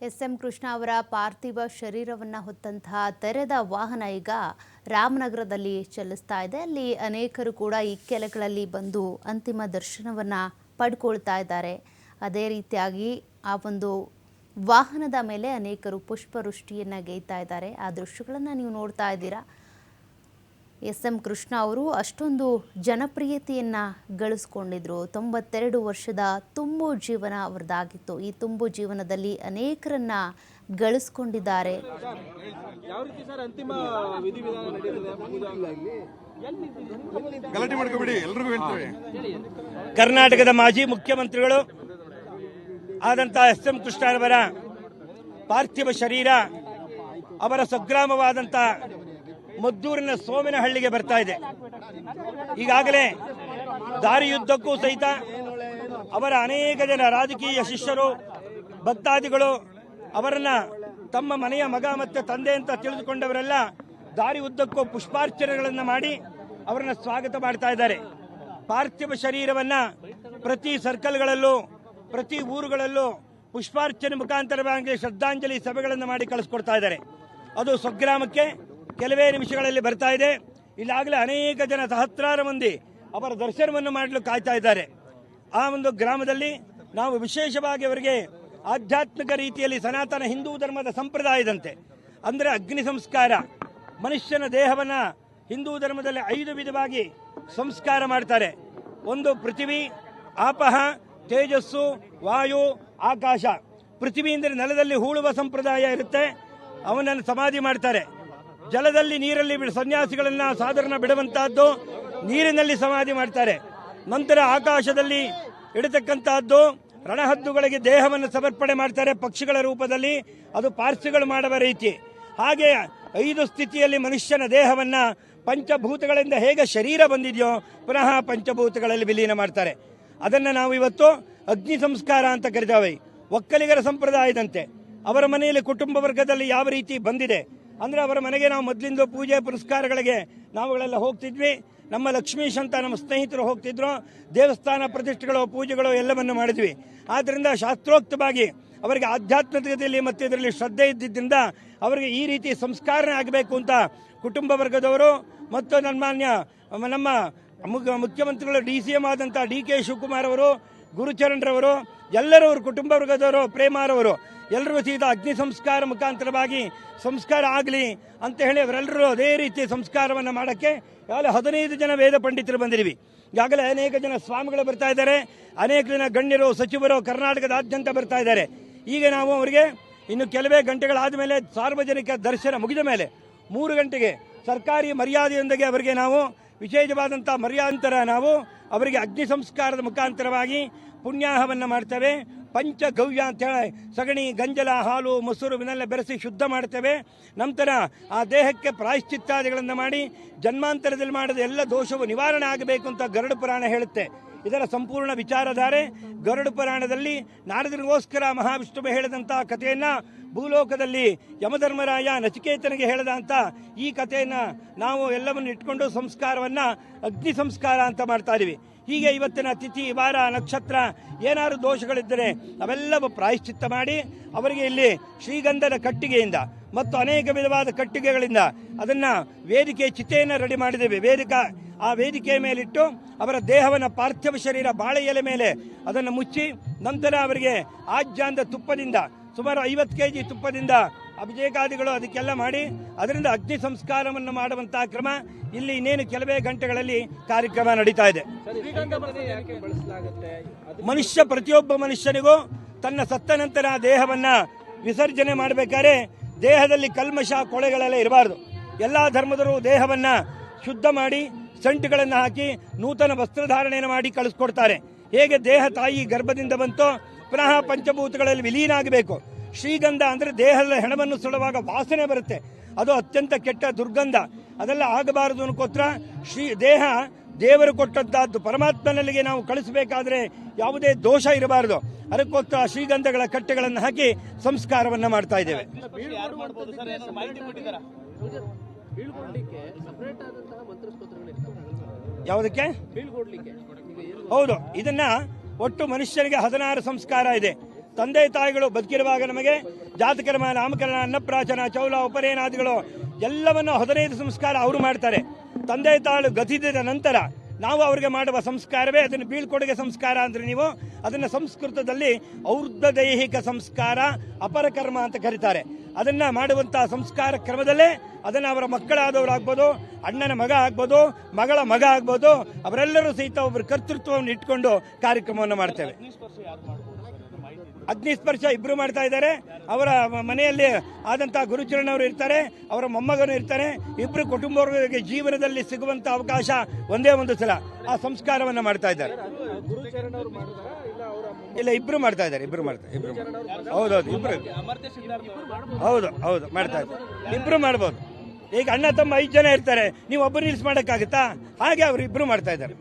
SM. Krishna ಅವರ ಪಾರ್ಥಿವ ಶರೀರವನ್ನು ಹೊತ್ತಂತಹ ತೆರೆದ ವಾಹನ ಈಗ ರಾಮನಗರದಲ್ಲಿ ಚಲಿಸ್ತಾ ಇದೆ. ಅಲ್ಲಿ ಅನೇಕರು ಕೂಡ ಈ ಕೆಳಗಳಲ್ಲಿ ಬಂದು ಅಂತಿಮ ದರ್ಶನವನ್ನು ಪಡ್ಕೊಳ್ತಾ ಇದ್ದಾರೆ. ಅದೇ ರೀತಿಯಾಗಿ ಆ ಒಂದು ವಾಹನದ ಮೇಲೆ ಅನೇಕರು ಪುಷ್ಪವೃಷ್ಟಿಯನ್ನು ಗೈತಾ ಇದ್ದಾರೆ. ಆ ದೃಶ್ಯಗಳನ್ನು ನೀವು ನೋಡ್ತಾ ಇದ್ದೀರಾ. ಎಸ್.ಎಂ. ಕೃಷ್ಣ ಅವರು ಅಷ್ಟೊಂದು ಜನಪ್ರಿಯತೆಯನ್ನು ಗಳಿಸ್ಕೊಂಡಿದ್ರು. 92 ವರ್ಷದ ತುಂಬು ಜೀವನ ಅವರದಾಗಿತ್ತು. ಈ ತುಂಬು ಜೀವನದಲ್ಲಿ ಅನೇಕರನ್ನ ಗಳಿಸ್ಕೊಂಡಿದ್ದಾರೆ. ಕರ್ನಾಟಕದ ಮಾಜಿ ಮುಖ್ಯಮಂತ್ರಿಗಳು ಆದಂಥ ಎಸ್.ಎಂ. ಕೃಷ್ಣರವರ ಪಾರ್ಥಿವ ಶರೀರ ಅವರ ಸ್ವಗ್ರಾಮವಾದಂಥ ಮದ್ದೂರಿನ ಸೋಮೇನಹಳ್ಳಿಗೆ ಬರ್ತಾ ಇದೆ. ಈಗಾಗಲೇ ದಾರಿಯುದ್ದಕ್ಕೂ ಸಹಿತ ಅವರ ಅನೇಕ ಜನ ರಾಜಕೀಯ ಶಿಷ್ಯರು, ಭಕ್ತಾದಿಗಳು ಅವರನ್ನ ತಮ್ಮ ಮನೆಯ ಮಗ ಮತ್ತು ತಂದೆ ಅಂತ ತಿಳಿದುಕೊಂಡವರೆಲ್ಲ ದಾರಿ ಉದ್ದಕ್ಕೂ ಪುಷ್ಪಾರ್ಚನೆಗಳನ್ನು ಮಾಡಿ ಅವರನ್ನ ಸ್ವಾಗತ ಮಾಡ್ತಾ ಇದ್ದಾರೆ. ಪಾರ್ಥಿವ ಶರೀರವನ್ನ ಪ್ರತಿ ಸರ್ಕಲ್ಗಳಲ್ಲೂ ಪ್ರತಿ ಊರುಗಳಲ್ಲೂ ಪುಷ್ಪಾರ್ಚನೆ ಮುಖಾಂತರವಾಗಿ ಶ್ರದ್ಧಾಂಜಲಿ ಸಭೆಗಳನ್ನು ಮಾಡಿ ಕಳಿಸ್ಕೊಡ್ತಾ ಇದ್ದಾರೆ. ಅದು ಸ್ವಗ್ರಾಮಕ್ಕೆ ಕೆಲವೇ ನಿಮಿಷಗಳಲ್ಲಿ ಬರ್ತಾ ಇದೆ. ಇಲ್ಲಾಗಲೇ ಅನೇಕ ಜನ ಸಹಸ್ರಾರು ಮಂದಿ ಅವರ ದರ್ಶನವನ್ನು ಮಾಡಲು ಕಾಯ್ತಾ ಇದ್ದಾರೆ. ಆ ಒಂದು ಗ್ರಾಮದಲ್ಲಿ ನಾವು ವಿಶೇಷವಾಗಿ ಅವರಿಗೆ ಆಧ್ಯಾತ್ಮಿಕ ರೀತಿಯಲ್ಲಿ ಸನಾತನ ಹಿಂದೂ ಧರ್ಮದ ಸಂಪ್ರದಾಯದಂತೆ ಅಂದರೆ ಅಗ್ನಿ ಸಂಸ್ಕಾರ, ಮನುಷ್ಯನ ದೇಹವನ್ನು ಹಿಂದೂ ಧರ್ಮದಲ್ಲಿ 5 ವಿಧವಾಗಿ ಸಂಸ್ಕಾರ ಮಾಡ್ತಾರೆ. ಒಂದು ಪೃಥ್ವಿ, ಆಪಹ, ತೇಜಸ್ಸು, ವಾಯು, ಆಕಾಶ. ಪೃಥ್ವಿ ಅಂದರೆ ನೆಲದಲ್ಲಿ ಹೂಳುವ ಸಂಪ್ರದಾಯ ಇರುತ್ತೆ, ಅವನನ್ನು ಸಮಾಧಿ ಮಾಡ್ತಾರೆ. ಜಲದಲ್ಲಿ ನೀರಲ್ಲಿ ಸನ್ಯಾಸಿಗಳನ್ನ ಸಾಧರಣ ಬಿಡುವಂತಹದ್ದು, ನೀರಿನಲ್ಲಿ ಸಮಾಧಿ ಮಾಡ್ತಾರೆ. ನಂತರ ಆಕಾಶದಲ್ಲಿ ಇಡತಕ್ಕಂತಹದ್ದು ರಣಹದ್ದುಗಳಿಗೆ ದೇಹವನ್ನು ಸಮರ್ಪಣೆ ಮಾಡ್ತಾರೆ ಪಕ್ಷಿಗಳ ರೂಪದಲ್ಲಿ, ಅದು ಪಾರ್ಸಿಗಳು ಮಾಡುವ ರೀತಿ. ಹಾಗೆ 5 ಸ್ಥಿತಿಯಲ್ಲಿ ಮನುಷ್ಯನ ದೇಹವನ್ನ ಪಂಚಭೂತಗಳಿಂದ ಹೇಗೆ ಶರೀರ ಬಂದಿದೆಯೋ ಪುನಃ ಪಂಚಭೂತಗಳಲ್ಲಿ ವಿಲೀನ ಮಾಡ್ತಾರೆ. ಅದನ್ನು ನಾವು ಇವತ್ತು ಅಗ್ನಿ ಸಂಸ್ಕಾರ ಅಂತ ಕರಿತೇವೆ. ಒಕ್ಕಲಿಗರ ಸಂಪ್ರದಾಯದಂತೆ ಅವರ ಮನೆಯಲ್ಲಿ ಕುಟುಂಬ ವರ್ಗದಲ್ಲಿ ಯಾವ ರೀತಿ ಬಂದಿದೆ ಅಂದ್ರೆ ಅವರ ಮನೆಗೆ ನಾವು ಮೊದಲಿಂದ ಪೂಜೆ ಪುರಸ್ಕಾರಗಳಿಗೆ ನಾವುಗಳೆಲ್ಲ ಹೋಗ್ತಿದ್ವಿ. ನಮ್ಮ ಲಕ್ಷ್ಮೀಶ್ ಅಂತ ನಮ್ಮ ಸ್ನೇಹಿತರು ಹೋಗ್ತಿದ್ರು. ದೇವಸ್ಥಾನ ಪ್ರತಿಷ್ಠೆಗಳು, ಪೂಜೆಗಳು ಎಲ್ಲವನ್ನು ಮಾಡಿದ್ವಿ. ಆದ್ದರಿಂದ ಶಾಸ್ತ್ರೋಕ್ತವಾಗಿ ಅವರಿಗೆ ಆಧ್ಯಾತ್ಮಿಕತೆಯಲ್ಲಿ ಮತ್ತು ಇದರಲ್ಲಿ ಶ್ರದ್ಧೆ ಇದ್ದಿದ್ದರಿಂದ ಅವರಿಗೆ ಈ ರೀತಿ ಸಂಸ್ಕಾರ ಆಗಬೇಕು ಅಂತ ಕುಟುಂಬ ವರ್ಗದವರು ಮತ್ತು ನಮ್ಮ ಮುಖ್ಯಮಂತ್ರಿಗಳು DCM ಆದಂಥ DK ಶಿವಕುಮಾರ್ ಅವರು, ಗುರುಚರಣ್ರವರು, ಎಲ್ಲರೂ ಅವರು ಕುಟುಂಬ ವರ್ಗದವರು, ಪ್ರೇಮಾರವರು ಎಲ್ಲರಿಗೂ ಸೀದಾ ಅಗ್ನಿ ಸಂಸ್ಕಾರ ಮುಖಾಂತರವಾಗಿ ಸಂಸ್ಕಾರ ಆಗಲಿ ಅಂತ ಹೇಳಿ ಅವರೆಲ್ಲರೂ ಅದೇ ರೀತಿ ಸಂಸ್ಕಾರವನ್ನು ಮಾಡೋಕ್ಕೆ ಈಗಾಗಲೇ 15 ಜನ ವೇದ ಪಂಡಿತರು ಬಂದಿದ್ದೀವಿ. ಈಗಾಗಲೇ ಅನೇಕ ಜನ ಸ್ವಾಮಿಗಳು ಬರ್ತಾ ಇದ್ದಾರೆ, ಅನೇಕ ಜನ ಗಣ್ಯರು, ಸಚಿವರು ಕರ್ನಾಟಕದಾದ್ಯಂತ ಬರ್ತಾ ಇದ್ದಾರೆ. ಈಗ ನಾವು ಅವರಿಗೆ ಇನ್ನು ಕೆಲವೇ ಗಂಟೆಗಳಾದ ಮೇಲೆ ಸಾರ್ವಜನಿಕ ದರ್ಶನ ಮುಗಿದ ಮೇಲೆ 3 ಗಂಟೆಗೆ ಸರ್ಕಾರಿ ಮರ್ಯಾದೆಯೊಂದಿಗೆ ಅವರಿಗೆ ನಾವು ವಿಶೇಷವಾದಂಥ ಮರ್ಯಾದಂತರ ನಾವು ಅವರಿಗೆ ಅಗ್ನಿ ಸಂಸ್ಕಾರದ ಮುಖಾಂತರವಾಗಿ ಪುಣ್ಯಾಹವನ್ನು ಮಾಡ್ತೇವೆ. ಪಂಚಗವ್ಯ ಅಂತ ಹೇಳಿ ಸಗಣಿ, ಗಂಜಲ, ಹಾಲು, ಮೊಸರು ಇವನ್ನೆಲ್ಲ ಬೆರೆಸಿ ಶುದ್ಧ ಮಾಡ್ತೇವೆ. ನಂತರ ಆ ದೇಹಕ್ಕೆ ಪ್ರಾಯಶ್ಚಿತ್ತಾದಿಗಳನ್ನು ಮಾಡಿ ಜನ್ಮಾಂತರದಲ್ಲಿ ಮಾಡಿದ ಎಲ್ಲ ದೋಷವು ನಿವಾರಣೆ ಆಗಬೇಕು ಅಂತ ಗರುಡ ಪುರಾಣ ಹೇಳುತ್ತೆ. ಇದರ ಸಂಪೂರ್ಣ ವಿಚಾರಧಾರೆ ಗರುಡ ಪುರಾಣದಲ್ಲಿ ನಾರದರಿಗೋಸ್ಕರ ಮಹಾವಿಷ್ಣುವು ಹೇಳಿದಂತಹ ಕಥೆಯನ್ನ ಭೂಲೋಕದಲ್ಲಿ ಯಮಧರ್ಮರಾಯ ನಚಿಕೇತನಿಗೆ ಹೇಳಿದಂತ ಈ ಕಥೆಯನ್ನ ನಾವು ಎಲ್ಲವನ್ನು ಇಟ್ಕೊಂಡು ಸಂಸ್ಕಾರವನ್ನ ಅಗ್ನಿ ಸಂಸ್ಕಾರ ಅಂತ ಮಾಡ್ತಾ ಇದೀವಿ. ಹೀಗೆ ಇವತ್ತಿನ ತಿಥಿ, ವಾರ, ನಕ್ಷತ್ರ ಏನಾದ್ರು ದೋಷಗಳಿದ್ದರೆ ಅವೆಲ್ಲವೂ ಪ್ರಾಯಶ್ಚಿತ್ತ ಮಾಡಿ ಅವರಿಗೆ ಇಲ್ಲಿ ಶ್ರೀಗಂಧದ ಕಟ್ಟಿಗೆಯಿಂದ ಮತ್ತು ಅನೇಕ ವಿಧವಾದ ಕಟ್ಟಿಗೆಗಳಿಂದ ಅದನ್ನ ವೇದಿಕೆ ಚಿತೆಯನ್ನು ರೆಡಿ ಮಾಡಿದ್ದೇವೆ. ಆ ವೇದಿಕೆಯ ಮೇಲಿಟ್ಟು ಅವರ ದೇಹವನ್ನು ಪಾರ್ಥಿವ ಶರೀರ ಬಾಳೆ ಎಲೆ ಮೇಲೆ ಅದನ್ನು ಮುಚ್ಚಿ ನಂತರ ಅವರಿಗೆ ಆಜ್ಯಾಂದ ತುಪ್ಪದಿಂದ ಸುಮಾರು 50 kg ತುಪ್ಪದಿಂದ ಅಭಿಷೇಕಾದಿಗಳು ಅದಕ್ಕೆಲ್ಲ ಮಾಡಿ ಅದರಿಂದ ಅಗ್ನಿ ಸಂಸ್ಕಾರವನ್ನು ಮಾಡುವಂತಹ ಕ್ರಮ ಇಲ್ಲಿ ಇನ್ನೇನು ಕೆಲವೇ ಗಂಟೆಗಳಲ್ಲಿ ಕಾರ್ಯಕ್ರಮ ನಡೀತಾ ಇದೆ. ಪ್ರತಿಯೊಬ್ಬ ಮನುಷ್ಯನಿಗೂ ತನ್ನ ಸತ್ತ ನಂತರ ದೇಹವನ್ನ ವಿಸರ್ಜನೆ ಮಾಡಬೇಕಾದ್ರೆ ದೇಹದಲ್ಲಿ ಕಲ್ಮಶ, ಕೊಳೆಗಳೆಲ್ಲ ಇರಬಾರದು. ಎಲ್ಲಾ ಧರ್ಮದರು ದೇಹವನ್ನ ಶುದ್ಧ ಮಾಡಿ ಸಂಟುಗಳನ್ನು ಹಾಕಿ ನೂತನ ವಸ್ತ್ರಧಾರಣೆಯನ್ನು ಮಾಡಿ ಕಳಿಸ್ಕೊಡ್ತಾರೆ. ಹೇಗೆ ದೇಹ ತಾಯಿ ಗರ್ಭದಿಂದ ಬಂತೋ ಪುನಃ ಪಂಚಭೂತಗಳಲ್ಲಿ ವಿಲೀನ ಆಗಬೇಕು. ಶ್ರೀಗಂಧ ಅಂದರೆ ದೇಹದ ಹೆಣವನ್ನು ಸುಡುವಾಗ ವಾಸನೆ ಬರುತ್ತೆ, ಅದು ಅತ್ಯಂತ ಕೆಟ್ಟ ದುರ್ಗಂಧ. ಅದೆಲ್ಲ ಆಗಬಾರದು ಅನ್ಕೋತ್ರ ದೇಹ ದೇವರು ಕೊಟ್ಟಂತಹದ್ದು ಪರಮಾತ್ಮನಲ್ಲಿಗೆ ನಾವು ಕಳಿಸಬೇಕಾದ್ರೆ ಯಾವುದೇ ದೋಷ ಇರಬಾರದು. ಅದಕ್ಕೋಸ್ಕರ ಶ್ರೀಗಂಧಗಳ ಕಟ್ಟೆಗಳನ್ನು ಹಾಕಿ ಸಂಸ್ಕಾರವನ್ನ ಮಾಡ್ತಾ ಇದ್ದೇವೆ. ಯಾವುದಕ್ಕೆ? ಹೌದು, ಇದನ್ನ ಒಟ್ಟು ಮನುಷ್ಯರಿಗೆ 16 ಸಂಸ್ಕಾರ ಇದೆ. ತಂದೆ ತಾಯಿಗಳು ಬದುಕಿರುವಾಗ ನಮಗೆ ಜಾತಕರ್ಮ, ನಾಮಕರಣ, ಅನ್ನಪ್ರಾಶನ, ಚೌಲ, ಉಪನಯನಾದಿಗಳು ಎಲ್ಲವನ್ನು 15 ಸಂಸ್ಕಾರ ಅವರು ಮಾಡ್ತಾರೆ. ತಂದೆ ತಾಳು ಗತಿಸಿದ ನಂತರ ನಾವು ಅವರಿಗೆ ಮಾಡುವ ಸಂಸ್ಕಾರವೇ ಅದನ್ನು ಬೀಳ್ಕೊಡುಗೆ ಸಂಸ್ಕಾರ ಅಂದ್ರೆ ನೀವು ಅದನ್ನು ಸಂಸ್ಕೃತದಲ್ಲಿ ಔರ್ಧ್ವದೈಹಿಕ ಸಂಸ್ಕಾರ, ಅಪರಕರ್ಮ ಅಂತ ಕರೀತಾರೆ. ಅದನ್ನ ಮಾಡುವಂತಹ ಸಂಸ್ಕಾರ ಕ್ರಮದಲ್ಲೇ ಅದನ್ನು ಅವರ ಮಕ್ಕಳಾದವರಾಗ್ಬೋದು, ಅಣ್ಣನ ಮಗ ಆಗ್ಬೋದು, ಮಗಳ ಮಗ ಆಗ್ಬೋದು, ಅವರೆಲ್ಲರೂ ಸಹಿತ ಒಬ್ಬರು ಕರ್ತೃತ್ವವನ್ನು ಇಟ್ಕೊಂಡು ಕಾರ್ಯಕ್ರಮವನ್ನು ಮಾಡ್ತೇವೆ. ಅಗ್ನಿಸ್ಪರ್ಶ ಇಬ್ರು ಮಾಡ್ತಾ ಇದ್ದಾರೆ. ಅವರ ಮನೆಯಲ್ಲಿ ಆದಂತಹ ಗುರುಚರಣ ಅವರು ಇರ್ತಾರೆ, ಅವರ ಮೊಮ್ಮಗನು ಇರ್ತಾರೆ. ಇಬ್ರು ಕುಟುಂಬವರಿಗೆ ಜೀವನದಲ್ಲಿ ಸಿಗುವಂತ ಅವಕಾಶ ಒಂದೇ ಒಂದು ಸಲ ಆ ಸಂಸ್ಕಾರವನ್ನ ಮಾಡ್ತಾ ಇದ್ದಾರೆ. ಇಲ್ಲ, ಇಬ್ರು ಮಾಡ್ತಾ ಇದ್ದಾರೆ. ಹೌದೌದು, ಇಬ್ರು ಹೌದು ಮಾಡ್ತಾ ಇದ್ದಾರೆ. ಇಬ್ರು ಮಾಡ್ಬೋದು. ಈಗ ಅಣ್ಣ ತಮ್ಮ 5 ಜನ ಇರ್ತಾರೆ, ನೀವು ಒಬ್ಬರು ನಿಲ್ಸ್ ಮಾಡಕ್ಕಾಗತ್ತಾ? ಹಾಗೆ ಅವರು ಇಬ್ರು ಮಾಡ್ತಾ ಇದ್ದಾರೆ.